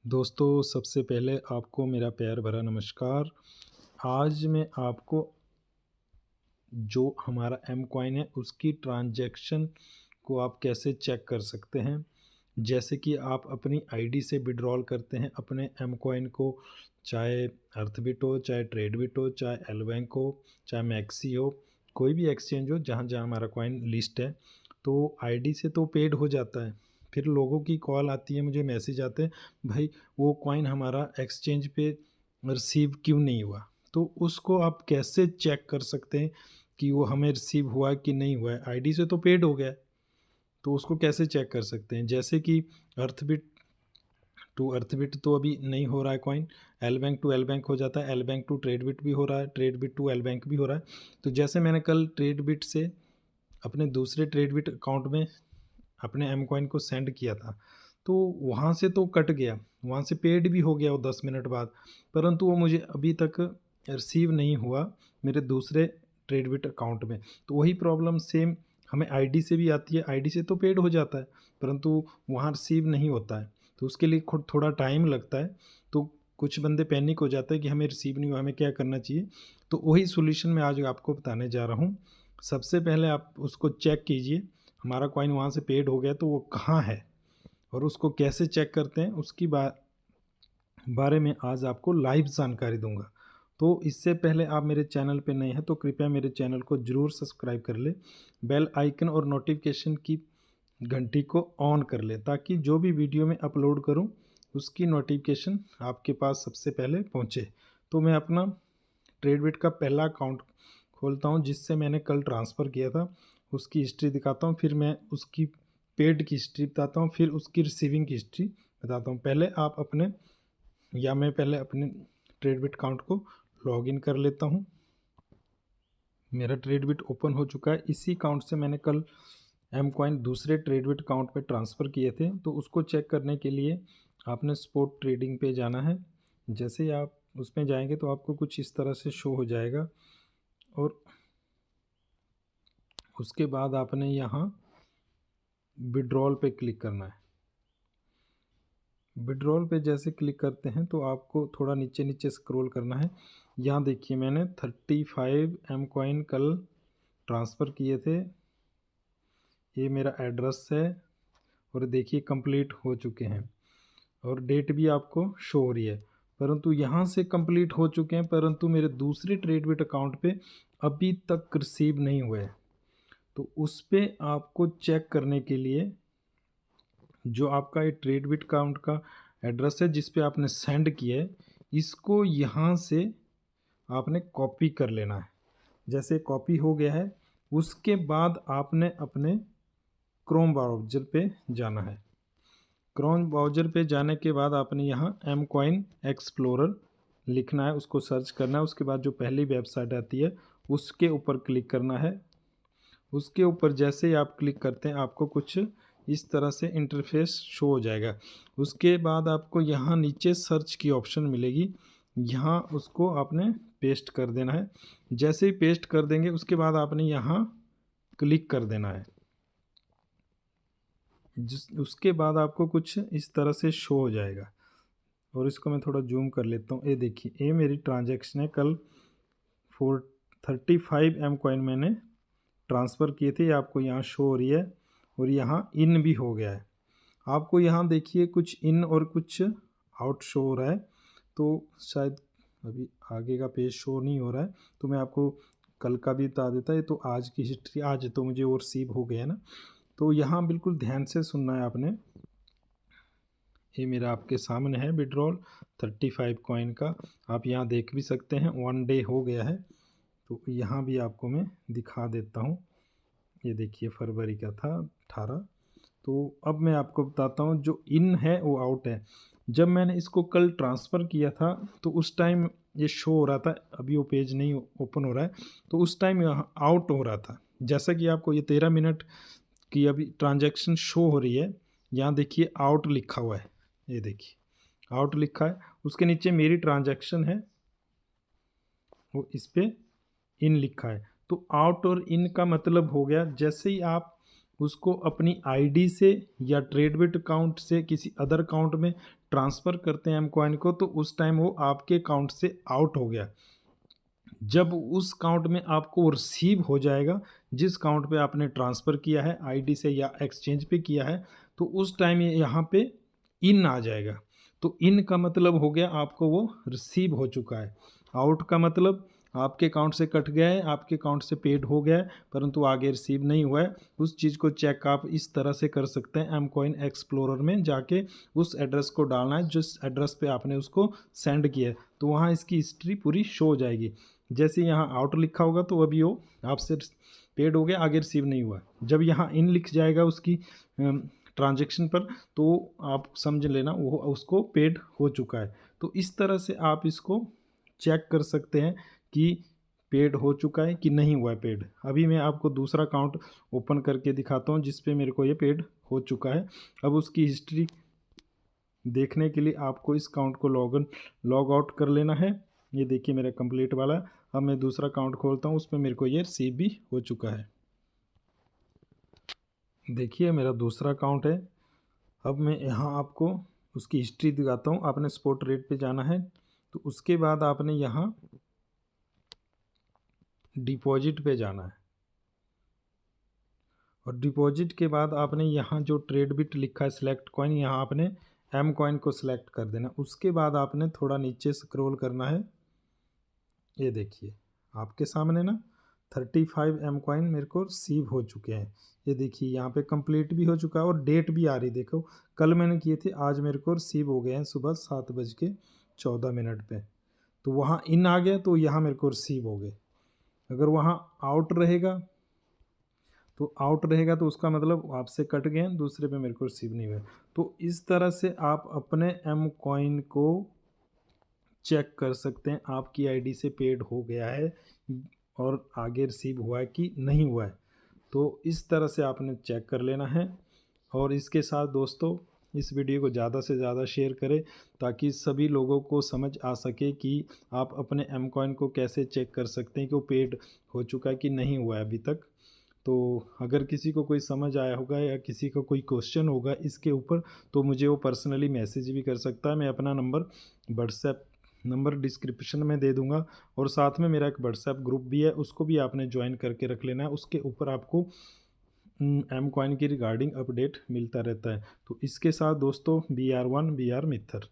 दोस्तों, सबसे पहले आपको मेरा प्यार भरा नमस्कार। आज मैं आपको जो हमारा एम कॉइन है उसकी ट्रांजैक्शन को आप कैसे चेक कर सकते हैं। जैसे कि आप अपनी आईडी से विड्रॉल करते हैं अपने एम कॉइन को, चाहे अर्थबिट हो, चाहे ट्रेडबिट हो, चाहे एलबैंक हो, चाहे मैक्सी हो, कोई भी एक्सचेंज हो जहाँ जहाँ हमारा कॉइन लिस्ट है, तो आईडी से तो पेड हो जाता है। फिर लोगों की कॉल आती है, मुझे मैसेज आते हैं, भाई वो कॉइन हमारा एक्सचेंज पे रिसीव क्यों नहीं हुआ। तो उसको आप कैसे चेक कर सकते हैं कि वो हमें रिसीव हुआ कि नहीं हुआ है। आईडी से तो पेड हो गया है, तो उसको कैसे चेक कर सकते हैं। जैसे कि अर्थबिट टू अर्थबिट तो अभी नहीं हो रहा है coin, L bank to L bank हो जाता है, एल बैंक टू ट्रेडबिट भी हो रहा है, ट्रेडबिट टू एल बैंक भी हो रहा है। तो जैसे मैंने कल ट्रेडबिट से अपने दूसरे ट्रेडबिट अकाउंट में अपने एम कॉइन को सेंड किया था, तो वहाँ से तो कट गया, वहाँ से पेड भी हो गया वो 10 मिनट बाद, परंतु वो मुझे अभी तक रिसीव नहीं हुआ मेरे दूसरे ट्रेडबिट अकाउंट में। तो वही प्रॉब्लम सेम हमें आईडी से भी आती है। आईडी से तो पेड हो जाता है, परंतु वहाँ रिसीव नहीं होता है, तो उसके लिए खुद थोड़ा टाइम लगता है। तो कुछ बंदे पैनिक हो जाते हैं कि हमें रिसीव नहीं हुआ, हमें क्या करना चाहिए। तो वही सॉल्यूशन मैं आज आपको बताने जा रहा हूँ। सबसे पहले आप उसको चेक कीजिए, हमारा कॉइन वहाँ से पेड हो गया तो वो कहाँ है और उसको कैसे चेक करते हैं, उसकी बारे में आज आपको लाइव जानकारी दूंगा। तो इससे पहले आप मेरे चैनल पे नए हैं तो कृपया मेरे चैनल को ज़रूर सब्सक्राइब कर ले, बेल आइकन और नोटिफिकेशन की घंटी को ऑन कर ले, ताकि जो भी वीडियो मैं अपलोड करूं उसकी नोटिफिकेशन आपके पास सबसे पहले पहुंचे। तो मैं अपना ट्रेडबिट का पहला अकाउंट खोलता हूं जिससे मैंने कल ट्रांसफ़र किया था, उसकी हिस्ट्री दिखाता हूं, फिर मैं उसकी पेड की हिस्ट्री बताता हूं, फिर उसकी रिसीविंग की हिस्ट्री बताता हूं। मैं पहले अपने ट्रेडबिट अकाउंट को लॉगिन कर लेता हूं। मेरा ट्रेडबिट ओपन हो चुका है। इसी अकाउंट से मैंने कल एम कॉइन दूसरे ट्रेडबिट अकाउंट पे ट्रांसफ़र किए थे, तो उसको चेक करने के लिए आपने स्पॉट ट्रेडिंग पे जाना है। जैसे ही आप उसमें जाएंगे तो आपको कुछ इस तरह से शो हो जाएगा, और उसके बाद आपने यहाँ विड्रॉल पे क्लिक करना है। विड्रॉल पे जैसे क्लिक करते हैं तो आपको थोड़ा नीचे नीचे स्क्रॉल करना है। यहाँ देखिए, मैंने 35 एम कॉइन कल ट्रांसफ़र किए थे, ये मेरा एड्रेस है, और देखिए कंप्लीट हो चुके हैं, और डेट भी आपको शो हो रही है। परंतु यहाँ से कंप्लीट हो चुके हैं, परंतु मेरे दूसरे ट्रेडबिट अकाउंट पे अभी तक रिसीव नहीं हुए। तो उस पर आपको चेक करने के लिए जो आपका ये ट्रेडबिट अकाउंट का एड्रेस है जिस पे आपने सेंड किया है, इसको यहाँ से आपने कॉपी कर लेना है। जैसे कॉपी हो गया है, उसके बाद आपने अपने क्रोम ब्राउज़र पे जाना है। क्रोम ब्राउज़र पे जाने के बाद आपने यहाँ एम कॉइन एक्सप्लोरर लिखना है, उसको सर्च करना है। उसके बाद जो पहली वेबसाइट आती है उसके ऊपर क्लिक करना है। उसके ऊपर जैसे ही आप क्लिक करते हैं आपको कुछ इस तरह से इंटरफेस शो हो जाएगा। उसके बाद आपको यहाँ नीचे सर्च की ऑप्शन मिलेगी, यहाँ उसको आपने पेस्ट कर देना है। जैसे ही पेस्ट कर देंगे उसके बाद आपने यहाँ क्लिक कर देना है। उसके बाद आपको कुछ इस तरह से शो हो जाएगा, और इसको मैं थोड़ा जूम कर लेता हूँ। ये देखिए, ये मेरी ट्रांजैक्शन है। कल 35 एम कॉइन मैंने ट्रांसफ़र किए थे, ये आपको यहाँ शो हो रही है, और यहाँ इन भी हो गया है। आपको यहाँ देखिए कुछ इन और कुछ आउट शो हो रहा है, तो शायद अभी आगे का पेज शो नहीं हो रहा है, तो मैं आपको कल का भी बता देता है। तो आज की हिस्ट्री, आज तो मुझे और रिसीव हो गया ना, तो यहाँ बिल्कुल ध्यान से सुनना है आपने। ये मेरा आपके सामने है विड्रॉल 35 कॉइन का, आप यहाँ देख भी सकते हैं, 1 डे हो गया है। तो यहाँ भी आपको मैं दिखा देता हूँ। ये देखिए, फरवरी का था 18। तो अब मैं आपको बताता हूँ, जो इन है वो आउट है। जब मैंने इसको कल ट्रांसफ़र किया था तो उस टाइम ये शो हो रहा था, अभी वो पेज नहीं ओपन हो रहा है, तो उस टाइम यहाँ आउट हो रहा था। जैसा कि आपको ये 13 मिनट की अभी ट्रांजैक्शन शो हो रही है, यहाँ देखिए आउट लिखा हुआ है, ये देखिए आउट लिखा है, उसके नीचे मेरी ट्रांजैक्शन है, वो इस पर इन लिखा है। तो आउट और इन का मतलब हो गया, जैसे ही आप उसको अपनी आईडी से या ट्रेडबिट अकाउंट से किसी अदर अकाउंट में ट्रांसफ़र करते हैं एम कॉइन को, तो उस टाइम वो आपके अकाउंट से आउट हो गया। जब उस अकाउंट में आपको वो रिसीव हो जाएगा, जिस अकाउंट पे आपने ट्रांसफ़र किया है आईडी से या एक्सचेंज पे किया है, तो उस टाइम ये यहाँ पे इन आ जाएगा। तो इन का मतलब हो गया आपको वो रिसीव हो चुका है। आउट का मतलब आपके अकाउंट से कट गया है, आपके अकाउंट से पेड हो गया है, परंतु आगे रिसीव नहीं हुआ है। उस चीज़ को चेक आप इस तरह से कर सकते हैं, एम कॉइन एक्सप्लोरर में जाके उस एड्रेस को डालना है जिस एड्रेस पे आपने उसको सेंड किया है, तो वहाँ इसकी हिस्ट्री पूरी शो हो जाएगी। जैसे यहाँ आउट लिखा होगा तो अभी वो आपसे पेड हो गया, आगे रिसीव नहीं हुआ। जब यहाँ इन लिख जाएगा उसकी ट्रांजैक्शन पर, तो आप समझ लेना वो उसको पेड हो चुका है। तो इस तरह से आप इसको चेक कर सकते हैं कि पेड हो चुका है कि नहीं हुआ है पेड। अभी मैं आपको दूसरा अकाउंट ओपन करके दिखाता हूँ जिस पे मेरे को ये पेड हो चुका है। अब उसकी हिस्ट्री देखने के लिए आपको इस अकाउंट को लॉग आउट कर लेना है। ये देखिए मेरा कंप्लीट वाला। अब मैं दूसरा अकाउंट खोलता हूँ, उसमें मेरे को ये रिसीव भी हो चुका है। देखिए मेरा दूसरा अकाउंट है। अब मैं यहाँ आपको उसकी हिस्ट्री दिखाता हूँ। आपने स्पॉट रेट पे जाना है, तो उसके बाद आपने यहाँ डिपॉजिट पे जाना है, और डिपॉजिट के बाद आपने यहाँ जो ट्रेड बिट लिखा है सिलेक्ट कॉइन, यहाँ आपने एम कॉइन को सिलेक्ट कर देना। उसके बाद आपने थोड़ा नीचे स्क्रॉल करना है। ये देखिए आपके सामने ना 35 एम कॉइन मेरे को रिसीव हो चुके हैं। ये देखिए यहाँ पे कंप्लीट भी हो चुका है और डेट भी आ रही, देखो कल मैंने किए थे, आज मेरे को रिसीव हो गए हैं सुबह 7:14 पे। तो वहाँ इन आ गया, तो यहाँ मेरे को रिसीव हो गए। अगर वहाँ आउट रहेगा तो उसका मतलब आपसे कट गए हैं, दूसरे पे मेरे को रिसीव नहीं हुआ। तो इस तरह से आप अपने एम कॉइन को चेक कर सकते हैं आपकी आईडी से पेड हो गया है और आगे रिसीव हुआ है कि नहीं हुआ है। तो इस तरह से आपने चेक कर लेना है। और इसके साथ दोस्तों इस वीडियो को ज़्यादा से ज़्यादा शेयर करें ताकि सभी लोगों को समझ आ सके कि आप अपने एम कॉइन को कैसे चेक कर सकते हैं कि वो पेड हो चुका है कि नहीं हुआ है अभी तक। तो अगर किसी को कोई समझ आया होगा या किसी का कोई क्वेश्चन होगा इसके ऊपर, तो मुझे वो पर्सनली मैसेज भी कर सकता है। मैं अपना व्हाट्सएप नंबर डिस्क्रिप्शन में दे दूंगा, और साथ में मेरा एक व्हाट्सएप ग्रुप भी है, उसको भी आपने ज्वाइन करके रख लेना है। उसके ऊपर आपको एम कॉइन की रिगार्डिंग अपडेट मिलता रहता है। तो इसके साथ दोस्तों बी आर मित्थर।